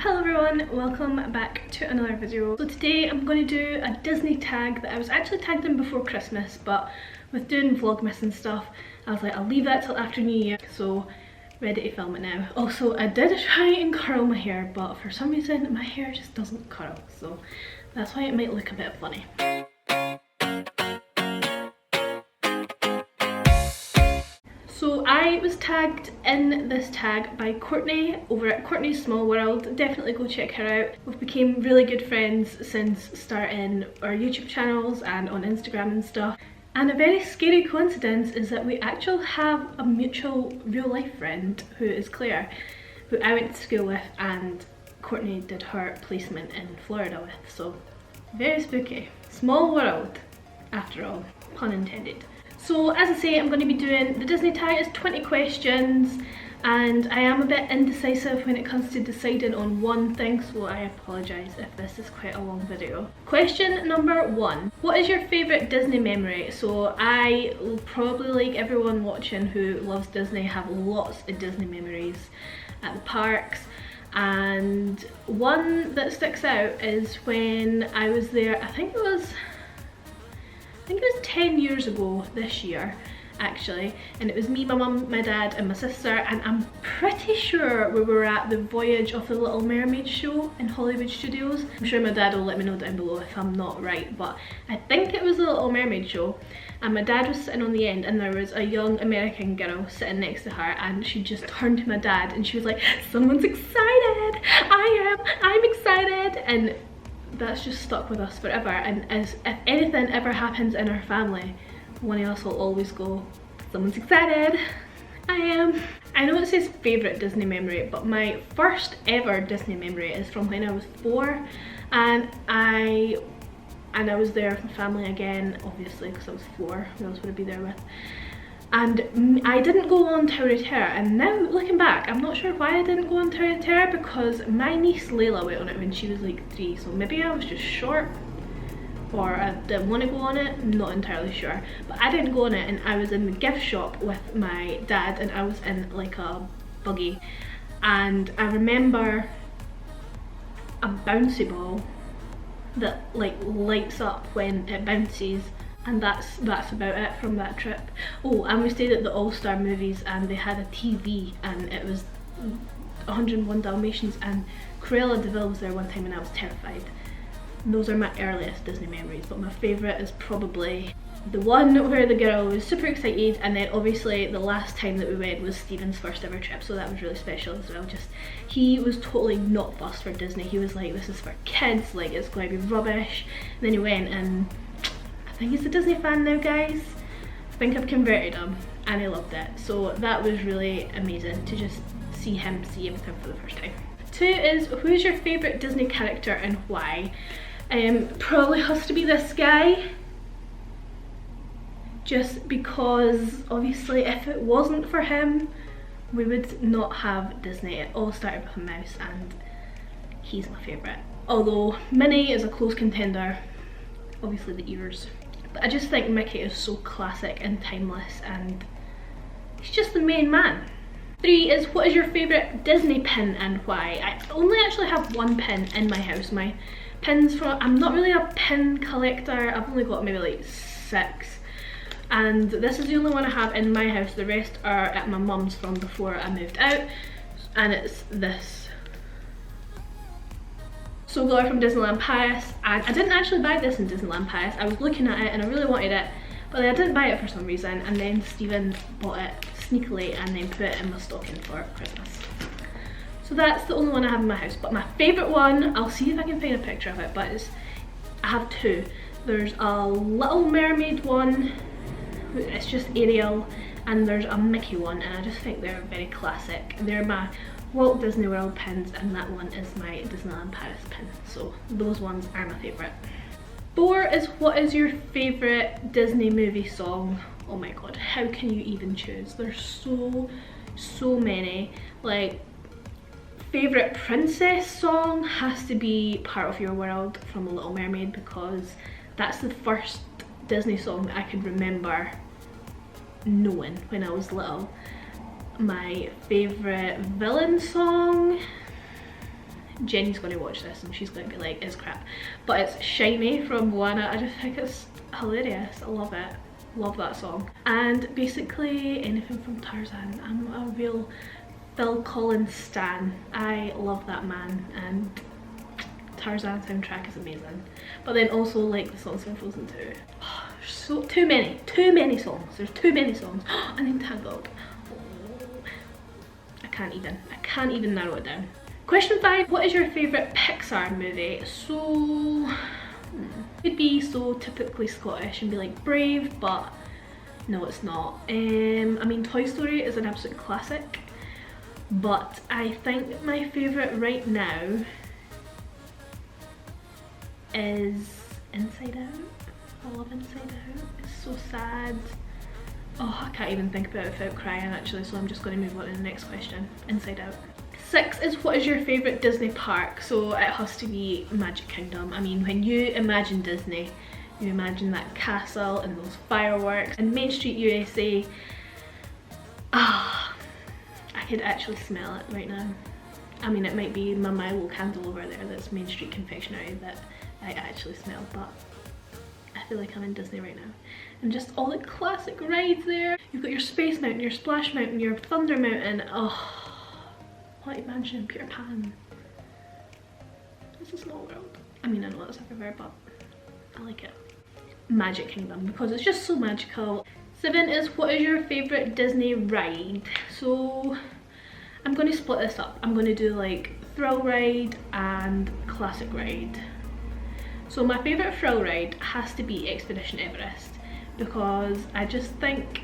Hello everyone, welcome back to another video. So today I'm going to do a Disney tag that I was actually tagged in before Christmas, but with doing Vlogmas and stuff, I was like, I'll leave that till after New Year, so ready to film it now. Also, I did try and curl my hair, but for some reason my hair just doesn't curl, so that's why it might look a bit funny. So I was tagged in this tag by Courtney over at Courtney's Small World. Definitely go check her out. We've become really good friends since starting our YouTube channels and on Instagram and stuff. And a very scary coincidence is that we actually have a mutual real life friend who is Claire, who I went to school with and Courtney did her placement in Florida with. So very spooky. Small world after all, pun intended. So as I say, I'm going to be doing the Disney tag. It's 20 questions and I am a bit indecisive when it comes to deciding on one thing, so I apologise if this is quite a long video. Question number 1. What is your favourite Disney memory? So I probably, like everyone watching who loves Disney, have lots of Disney memories at the parks. And one that sticks out is when I was there, I think it was 10 years ago this year actually, and it was me, my mum, my dad and my sister, and I'm pretty sure we were at the Voyage of the Little Mermaid show in Hollywood Studios. I'm sure my dad will let me know down below if I'm not right, but I think it was the Little Mermaid show, and my dad was sitting on the end and there was a young American girl sitting next to her, and she just turned to my dad and she was like, "Someone's excited! I'm excited!" And that's just stuck with us forever. And as if anything ever happens in our family, one of us will always go, "Someone's excited." I am. I know it says favourite Disney memory, but my first ever Disney memory is from when I was 4, and I was there with my family again, obviously because I was 4, who else would I be there with? And I didn't go on Tower of Terror, and now looking back I'm not sure why I didn't go on Tower of Terror, because my niece Layla went on it when she was like 3, so maybe I was just short or I didn't want to go on it, I'm not entirely sure. But I didn't go on it and I was in the gift shop with my dad and I was in like a buggy, and I remember a bouncy ball that like lights up when it bounces. And that's about it from that trip. Oh, and we stayed at the All-Star Movies and they had a TV and it was 101 Dalmatians, and Cruella de Vil was there one time and I was terrified. And those are my earliest Disney memories, but my favourite is probably the one where the girl was super excited, and then obviously the last time that we went was Steven's first ever trip, so that was really special as well. Just, he was totally not fussed for Disney. He was like, this is for kids, like it's going to be rubbish. And then he went and I think he's a Disney fan now, guys. I think I've converted him and I loved it. So that was really amazing to just see him see everything for the first time. 2 is, who is your favourite Disney character and why? Probably has to be this guy. Just because obviously if it wasn't for him, we would not have Disney. It all started with a mouse and he's my favourite. Although Minnie is a close contender, obviously the ears. But I just think Mickey is so classic and timeless and he's just the main man. 3 is, what is your favourite Disney pin and why? I only actually have one pin in my house. My pins from, I'm not really a pin collector, I've only got maybe like 6. And this is the only one I have in my house. The rest are at my mum's from before I moved out. And it's this So Glory from Disneyland Paris, and I didn't actually buy this in Disneyland Paris. I was looking at it and I really wanted it, but I didn't buy it for some reason, and then Steven bought it sneakily and then put it in my stocking for Christmas. So that's the only one I have in my house. But my favourite one, I'll see if I can find a picture of it, but I have 2. There's a Little Mermaid one, it's just Ariel, and there's a Mickey one, and I just think they're very classic. They're my Walt Disney World pins and that one is my Disneyland Paris pin, so those ones are my favourite. 4 is, what is your favourite Disney movie song? Oh my god, how can you even choose? There's so many. Like, favourite princess song has to be Part of Your World from The Little Mermaid, because that's the first Disney song that I could remember knowing when I was little. My favourite villain song Jenny's going to watch this and she's going to be like, it's crap. But it's Shiny from Moana. I just think it's hilarious. I love it. Love that song. And basically anything from Tarzan. I'm a real Phil Collins stan. I love that man, and Tarzan soundtrack is amazing. But then also like the songs from Frozen 2. Oh, so too many songs. There's too many songs. And Entangled. Oh, I can't even narrow it down. Question 5, what is your favourite Pixar movie? So it'd be so typically Scottish and be like Brave, but no, it's not. I mean, Toy Story is an absolute classic, but I think my favourite right now is Inside Out. I love Inside Out. It's so sad. Oh, I can't even think about it without crying actually, so I'm just going to move on to the next question. Inside Out. 6 is what is your favourite Disney park? So it has to be Magic Kingdom. I mean, when you imagine Disney, you imagine that castle and those fireworks and Main Street USA. Ah, I could actually smell it right now. I mean, it might be my Milo candle over there that's Main Street Confectionery that I actually smell, but I feel like I'm in Disney right now. And just all the classic rides there. You've got your Space Mountain, your Splash Mountain, your Thunder Mountain. Oh, Haunted Mansion, Peter Pan. It's a small world. I mean, I know that's everywhere, but I like it. Magic Kingdom, because it's just so magical. 7 is what is your favourite Disney ride? So I'm going to split this up. I'm going to do like thrill ride and classic ride. So my favourite thrill ride has to be Expedition Everest, because I just think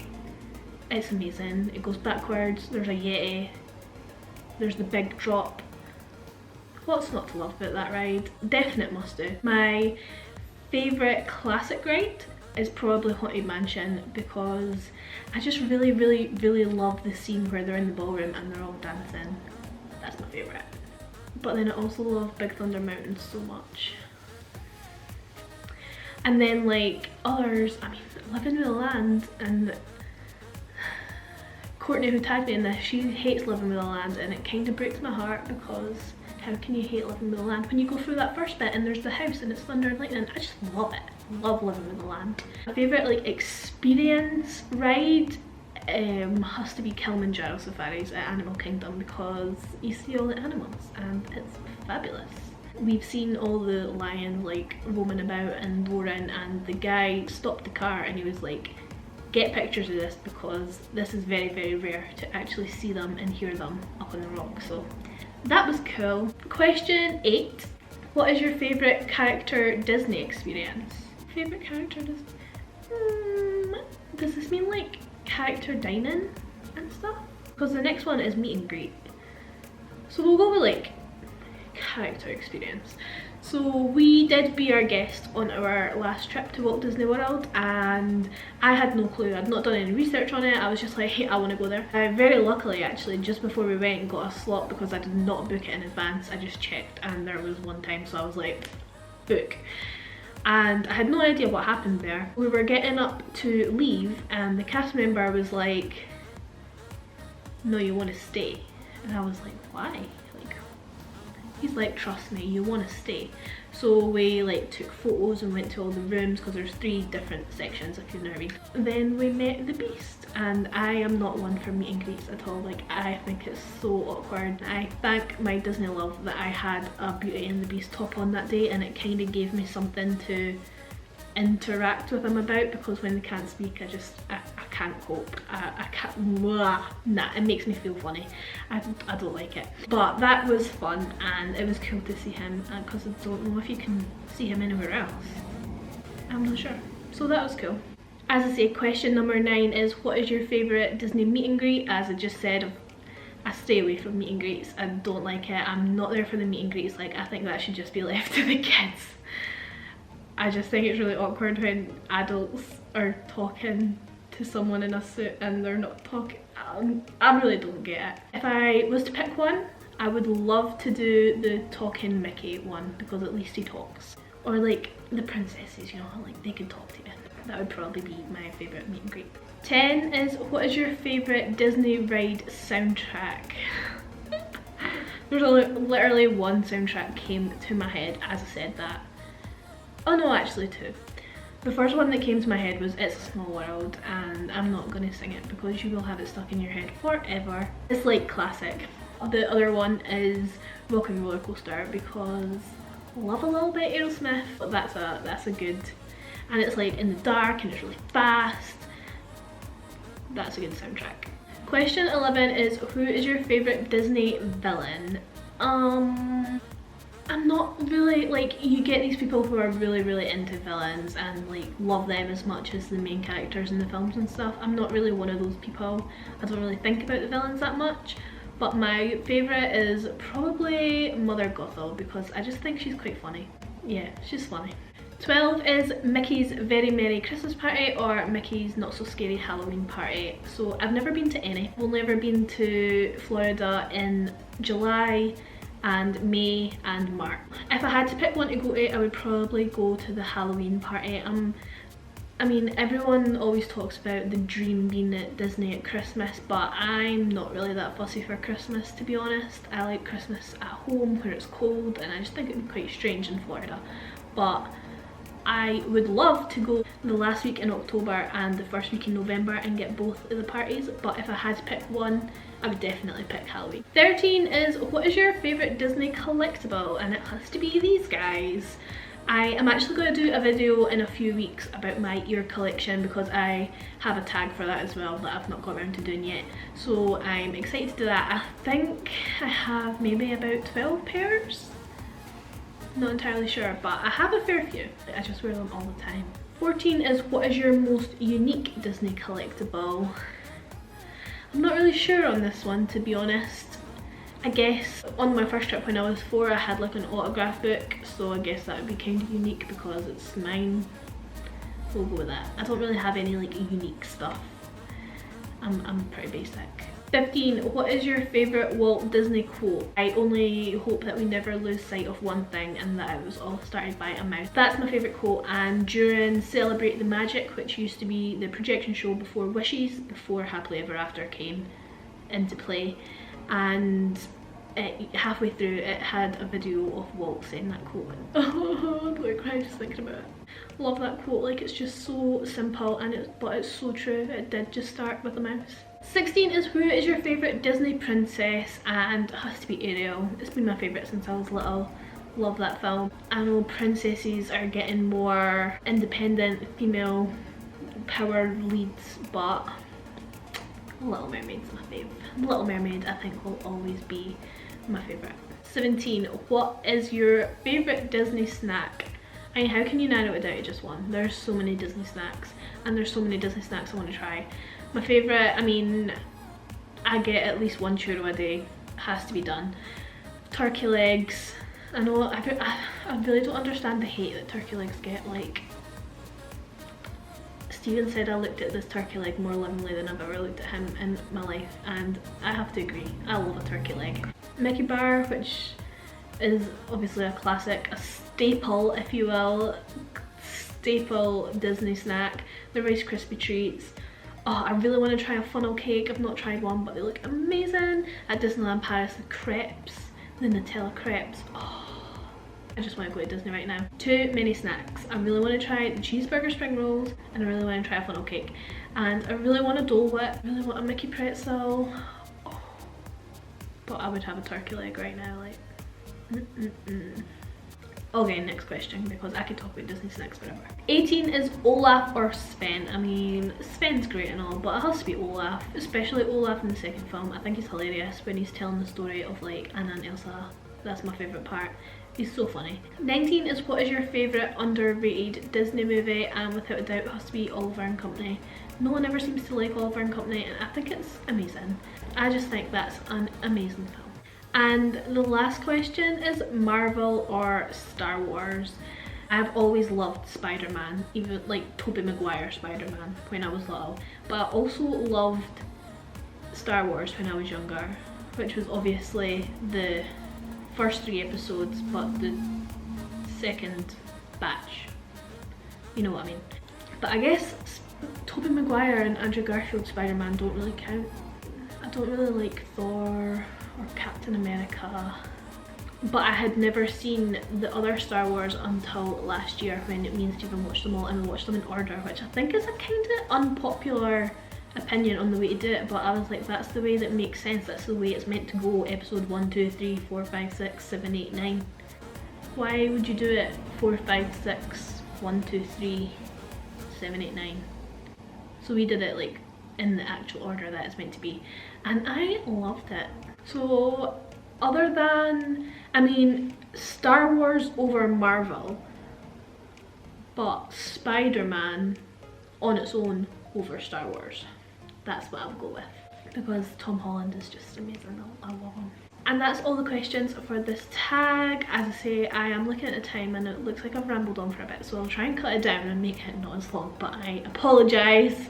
it's amazing. It goes backwards, there's a Yeti, there's the big drop. What's not to love about that ride? Definite must do. My favourite classic ride is probably Haunted Mansion, because I just really love the scene where they're in the ballroom and they're all dancing. That's my favourite. But then I also love Big Thunder Mountain so much. And then like others, I mean, Living with the Land, and Courtney, who tagged me in this, she hates Living with the Land, and it kind of breaks my heart, because how can you hate Living with the Land when you go through that first bit and there's the house and it's thunder and lightning? I just love it. Love Living with the Land. My favourite like experience ride has to be Kilimanjaro Safaris at Animal Kingdom, because you see all the animals and it's fabulous. We've seen all the lions like roaming about and Lorin, and the guy stopped the car and he was like, get pictures of this, because this is very rare to actually see them and hear them up on the rock. So that was cool. Question 8, what is your favourite character Disney experience? Favourite character Disney? Does this mean like character dining and stuff? Because the next one is meet and greet. So we'll go with like character experience. So we did Be Our Guest on our last trip to Walt Disney World, and I had no clue. I'd not done any research on it. I was just like, hey, I want to go there. I very luckily actually just before we went got a slot, because I did not book it in advance. I just checked and there was one time, so I was like, book. And I had no idea what happened there. We were getting up to leave and the cast member was like, no, you want to stay. And I was like, why? He's like, trust me, you want to stay. So we like took photos and went to all the rooms, because there's 3 different sections if you know what I mean. Then we met the Beast, and I am not one for meet and greets at all. Like, I think it's so awkward. I thank my Disney love that I had a Beauty and the Beast top on that day, and it kind of gave me something to interact with them about, because when they can't speak, I can't cope. I can't, nah, it makes me feel funny. I don't like it. But that was fun, and it was cool to see him, because I don't know if you can see him anywhere else. I'm not sure. So that was cool. As I say, question number 9 is what is your favourite Disney meet and greet? As I just said, I stay away from meet and greets. I don't like it. I'm not there for the meet and greets. Like, I think that should just be left to the kids. I just think it's really awkward when adults are talking to someone in a suit and they're not talking. I really don't get it. If I was to pick one, I would love to do the talking Mickey one, because at least he talks. Or like the princesses, you know, like they could talk to you. That would probably be my favourite meet and greet. 10 is what is your favourite Disney ride soundtrack? There's only literally one soundtrack came to my head as I said that. Oh no, actually two. The first one that came to my head was It's a Small World, and I'm not going to sing it because you will have it stuck in your head forever. It's like classic. The other one is Rock and Roller Coaster because I love a little bit Aerosmith. But that's a good, and it's like in the dark and it's really fast. That's a good soundtrack. Question 11 is, who is your favourite Disney villain? I'm not really, like, you get these people who are really into villains and like love them as much as the main characters in the films and stuff. I'm not really one of those people. I don't really think about the villains that much. But my favourite is probably Mother Gothel because I just think she's quite funny. Yeah, she's funny. 12 is Mickey's Very Merry Christmas Party or Mickey's Not So Scary Halloween Party. So I've never been to any. I've only ever been to Florida in July and May and March. If I had to pick one to go to, I would probably go to the Halloween party. I mean, everyone always talks about the dream being at Disney at Christmas, but I'm not really that fussy for Christmas, to be honest. I like Christmas at home where it's cold, and I just think it would be quite strange in Florida. But I would love to go the last week in October and the first week in November and get both of the parties, but if I had to pick one, I would definitely pick Halloween. 13 is, what is your favourite Disney collectible? And it has to be these guys. I am actually going to do a video in a few weeks about my ear collection because I have a tag for that as well that I've not got around to doing yet. So I'm excited to do that. I think I have maybe about 12 pairs. Not entirely sure, but I have a fair few. I just wear them all the time. 14 is, what is your most unique Disney collectible? I'm not really sure on this one, to be honest. I guess on my first trip when I was 4, I had like an autograph book, so I guess that would be kind of unique because it's mine. We'll go with that. I don't really have any like unique stuff. I'm pretty basic. 15, what is your favourite Walt Disney quote? I only hope that we never lose sight of one thing, and that it was all started by a mouse. That's my favourite quote, and during Celebrate the Magic, which used to be the projection show before Wishes, before Happily Ever After came into play, and halfway through it had a video of Walt saying that quote. Oh, I'm gonna cry just thinking about it. Love that quote, like it's just so simple but it's so true. It did just start with a mouse. 16 is, who is your favourite Disney princess? And it has to be Ariel. It's been my favourite since I was little. Love that film. I know princesses are getting more independent female power leads, but Little Mermaid's my fave. Little Mermaid I think will always be my favourite. 17, what is your favourite Disney snack? I mean, how can you narrow it down to just one? There's so many Disney snacks, and there's so many Disney snacks I want to try. My favourite, I mean, I get at least one churro a day, has to be done. Turkey legs. I know, I really don't understand the hate that turkey legs get. Like, Steven said I looked at this turkey leg more lovingly than I've ever looked at him in my life, and I have to agree, I love a turkey leg. Mickey bar, which is obviously a classic, a staple if you will, staple Disney snack. The Rice Krispie treats. Oh, I really want to try a funnel cake. I've not tried one, but they look amazing. At Disneyland Paris, the crepes, the Nutella crepes. Oh, I just want to go to Disney right now. Too many snacks. I really want to try the cheeseburger spring rolls, and I really want to try a funnel cake. And I really want a Dole Whip. I really want a Mickey pretzel. Oh, but I would have a turkey leg right now, like. Okay, next question, because I could talk about Disney snacks forever. 18 is Olaf or Sven. I mean, Sven's great and all, but it has to be Olaf, especially Olaf in the second film. I think he's hilarious when he's telling the story of like Anna and Elsa. That's my favourite part. He's so funny. 19 is, what is your favourite underrated Disney movie? And without a doubt it has to be Oliver and Company. No one ever seems to like Oliver and Company, and I think it's amazing. I just think that's an amazing film. And the last question is Marvel or Star Wars. I've always loved Spider-Man, even like Tobey Maguire Spider-Man when I was little. But I also loved Star Wars when I was younger, which was obviously the first 3 episodes, but the second batch. You know what I mean. But I guess Tobey Maguire and Andrew Garfield Spider-Man don't really count. I don't really like Thor or Captain America. But I had never seen the other Star Wars until last year when me and Stephen watched them all, and we watched them in order, which I think is a kind of unpopular opinion on the way to do it, but I was like, that's the way that makes sense, that's the way it's meant to go. Episode 1, 2, 3, 4, 5, 6, 7, 8, 9. Why would you do it 4, 5, 6, 1, 2, 3, 7, 8, 9? So we did it like in the actual order that it's meant to be, and I loved it. So other than, I mean, Star Wars over Marvel, but Spider-Man on its own over Star Wars. That's what I'll go with, because Tom Holland is just amazing. I love him. And that's all the questions for this tag. As I say, I am looking at the time and it looks like I've rambled on for a bit, so I'll try and cut it down and make it not as long, but I apologise.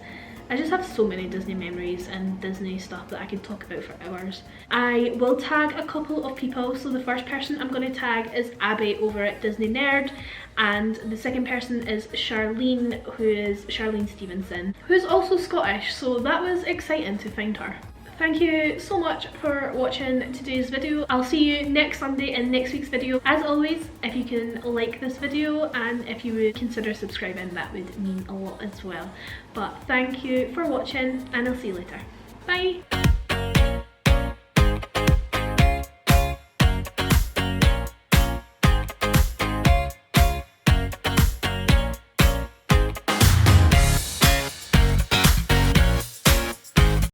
I just have so many Disney memories and Disney stuff that I could talk about for hours. I will tag a couple of people. So the first person I'm going to tag is Abby over at Disney Nerd, and the second person is Charlene, who is Charlene Stevenson, who is also Scottish, so that was exciting to find her. Thank you so much for watching today's video. I'll see you next Sunday in next week's video. As always, if you can like this video and if you would consider subscribing, that would mean a lot as well. But thank you for watching and I'll see you later. Bye!